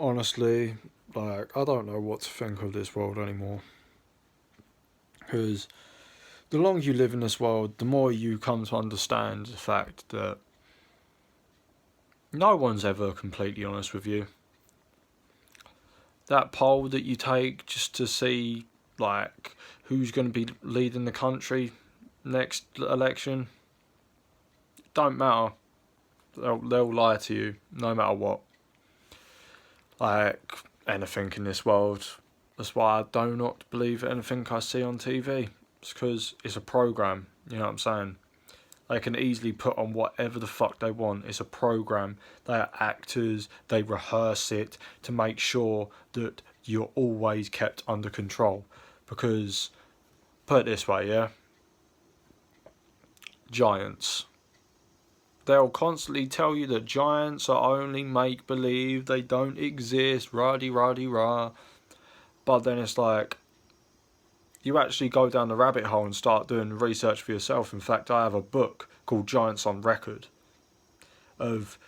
honestly, like, I don't know what to think of this world anymore. Because the longer you live in this world, the more you come to understand the fact that no one's ever completely honest with you. That poll that you take just to see, like, who's going to be leading the country next election, don't matter. They'll lie to you no matter what. Like, anything in this world. That's why I do not believe anything I see on TV. It's because it's a program, you know what I'm saying? They can easily put on whatever the fuck they want. It's a program. They are actors. They rehearse it to make sure that you're always kept under control. Because, put it this way, yeah? Giants. They'll constantly tell you that giants are only make-believe. They don't exist. Rah-de-rah-de-rah. But then it's like, you actually go down the rabbit hole and start doing research for yourself. In fact, I have a book called Giants on Record of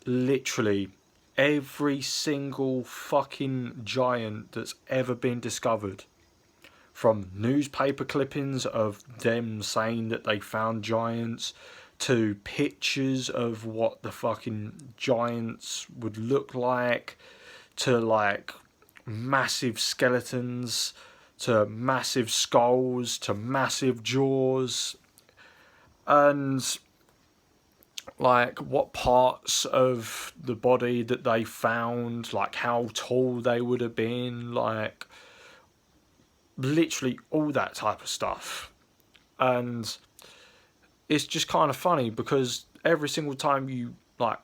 literally every single fucking giant that's ever been discovered. From newspaper clippings of them saying that they found giants, to pictures of what the fucking giants would look like, to like massive skeletons, to massive skulls, to massive jaws, and like what parts of the body that they found, like how tall they would have been, like literally all that type of stuff. And it's just kind of funny because every single time you like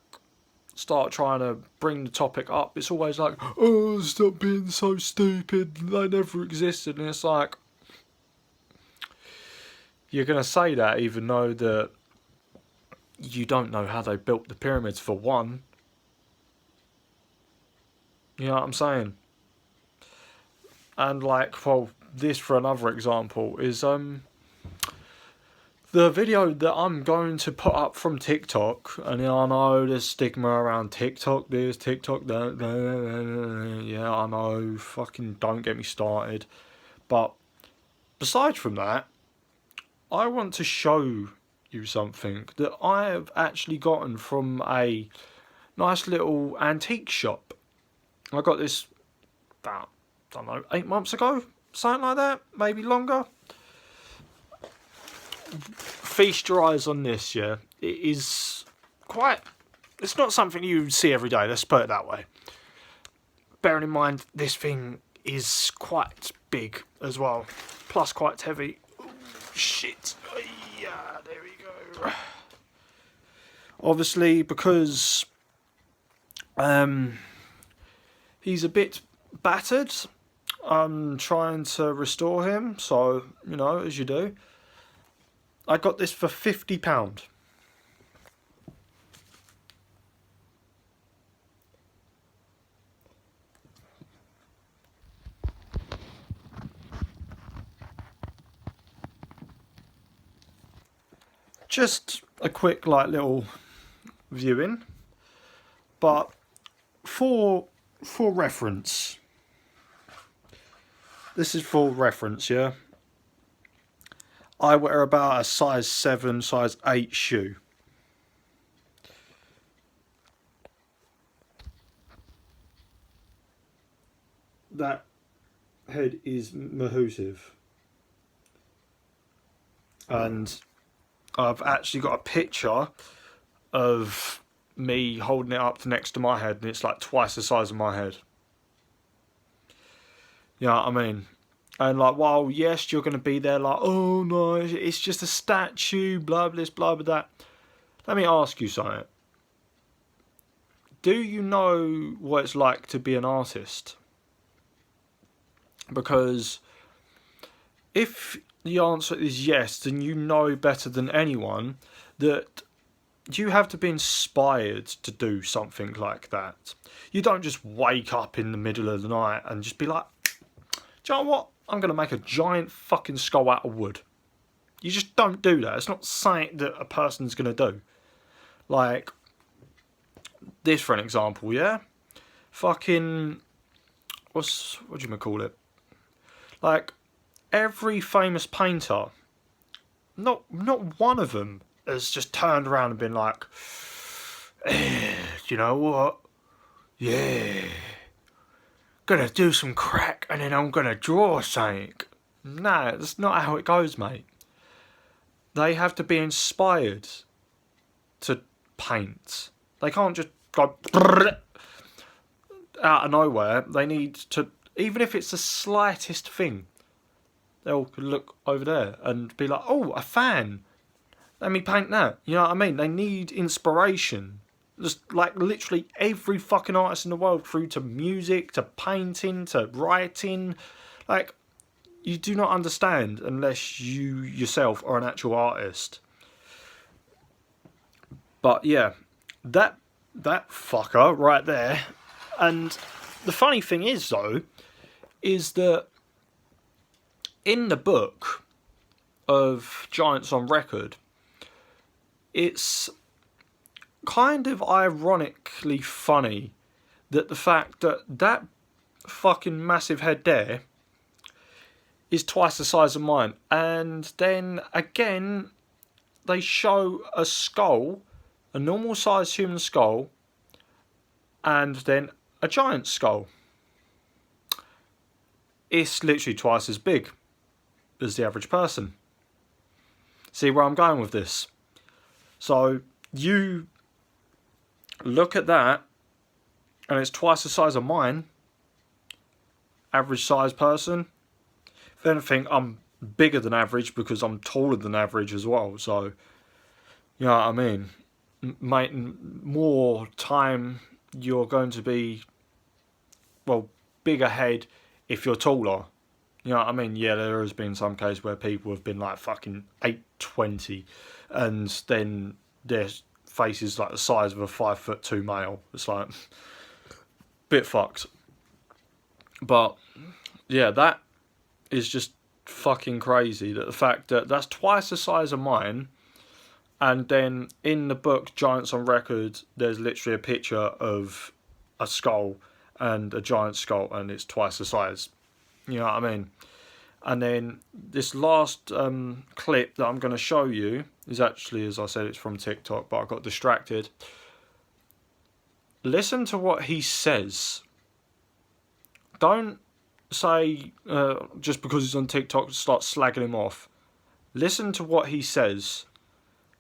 start trying to bring the topic up, it's always like, oh, stop being so stupid, they never existed. And it's like, you're going to say that even though that you don't know how they built the pyramids, for one. You know what I'm saying? And like, well, this for another example is the video that I'm going to put up from TikTok. And I know there's stigma around TikTok this, TikTok that. Yeah, I know, fucking don't get me started. But aside from that, I want to show you something that I have actually gotten from a nice little antique shop. I got this about, I don't know, 8 months ago, something like that, maybe longer. Feast your eyes on this, yeah. It is quite, it's not something you see every day, let's put it that way. Bearing in mind, this thing is quite big as well, plus quite heavy. Ooh, shit. Yeah, there we go. Obviously, because he's a bit battered, I'm trying to restore him, so, you know, as you do. I got this for £50. Just a quick, like, little viewing, but for reference, this is for reference, yeah. I wear about a size 7, size 8 shoe. That head is massive. And I've actually got a picture of me holding it up to next to my head, and it's like twice the size of my head. You know what I mean? And like, while yes, you're going to be there like, oh no, it's just a statue, blah, blah, blah, blah, that. Let me ask you something. Do you know what it's like to be an artist? Because if the answer is yes, then you know better than anyone that you have to be inspired to do something like that. You don't just wake up in the middle of the night and just be like, do you know what? I'm going to make a giant fucking skull out of wood. You just don't do that. It's not something that a person's going to do. Like, this for an example, yeah? fucking, what do you call it? Like, every famous painter, not one of them has just turned around and been like, you know what? Yeah, gonna do some crack and then I'm gonna draw something. No, that's not how it goes, mate. They have to be inspired to paint. They can't just go out of nowhere. They need to, even if it's the slightest thing, they'll look over there and be like, oh, a fan. Let me paint that. You know what I mean? They need inspiration. Just like literally every fucking artist in the world, through to music, to painting, to writing. Like, you do not understand unless you yourself are an actual artist. But yeah, that fucker right there. And the funny thing is, though, is that in the book of Giants on Record, it's kind of ironically funny that the fact that fucking massive head there is twice the size of mine. And then again, they show a skull, a normal sized human skull, and then a giant skull. It's literally twice as big as the average person. See where I'm going with this? So you look at that, and it's twice the size of mine, average size person. If anything, I'm bigger than average because I'm taller than average as well. So, you know what I mean? More time you're going to be, well, bigger head if you're taller. You know what I mean? Yeah, there has been some case where people have been like fucking 8'20", and then their face is like the size of a 5'2" male. It's like bit fucked. But yeah, that is just fucking crazy. That the fact that that's twice the size of mine, and then in the book Giants on Record, there's literally a picture of a skull and a giant skull, and it's twice the size. You know what I mean? And then this last clip that I'm going to show you is actually, as I said, it's from TikTok, but I got distracted. Listen to what he says. Don't say, just because he's on TikTok, start slagging him off. Listen to what he says,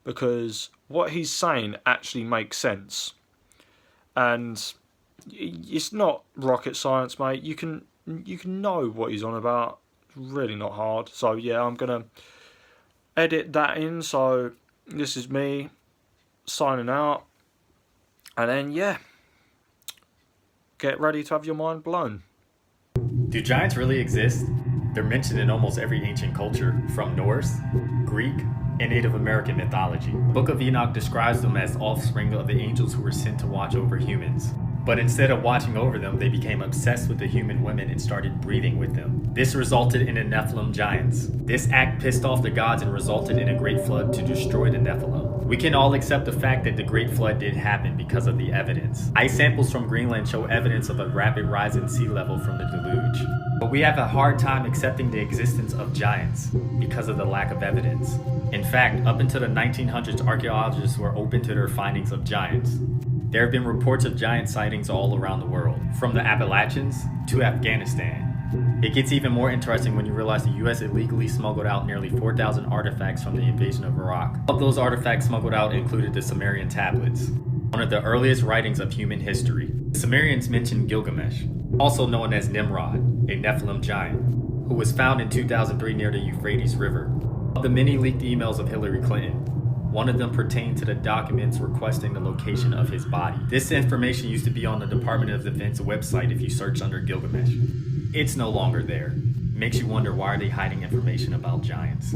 because what he's saying actually makes sense. And it's not rocket science, mate. You can know what he's on about. It's really not hard. So yeah, I'm gonna edit that in. So this is me signing out, and then yeah, get ready to have your mind blown. Do giants really exist? They're mentioned in almost every ancient culture, from Norse, Greek, and Native American mythology. Book of Enoch describes them as offspring of the angels who were sent to watch over humans. But instead of watching over them, they became obsessed with the human women and started breeding with them. This resulted in the Nephilim giants. This act pissed off the gods and resulted in a great flood to destroy the Nephilim. We can all accept the fact that the great flood did happen because of the evidence. Ice samples from Greenland show evidence of a rapid rise in sea level from the deluge. But we have a hard time accepting the existence of giants because of the lack of evidence. In fact, up until the 1900s, archaeologists were open to their findings of giants. There have been reports of giant sightings all around the world, from the Appalachians to Afghanistan. It gets even more interesting when you realize the US illegally smuggled out nearly 4,000 artifacts from the invasion of Iraq. Of those artifacts smuggled out included the Sumerian tablets, one of the earliest writings of human history. The Sumerians mentioned Gilgamesh, also known as Nimrod, a Nephilim giant, who was found in 2003 near the Euphrates River. Of the many leaked emails of Hillary Clinton, one of them pertained to the documents requesting the location of his body. This information used to be on the Department of Defense website if you search under Gilgamesh. It's no longer there. Makes you wonder, why are they hiding information about giants?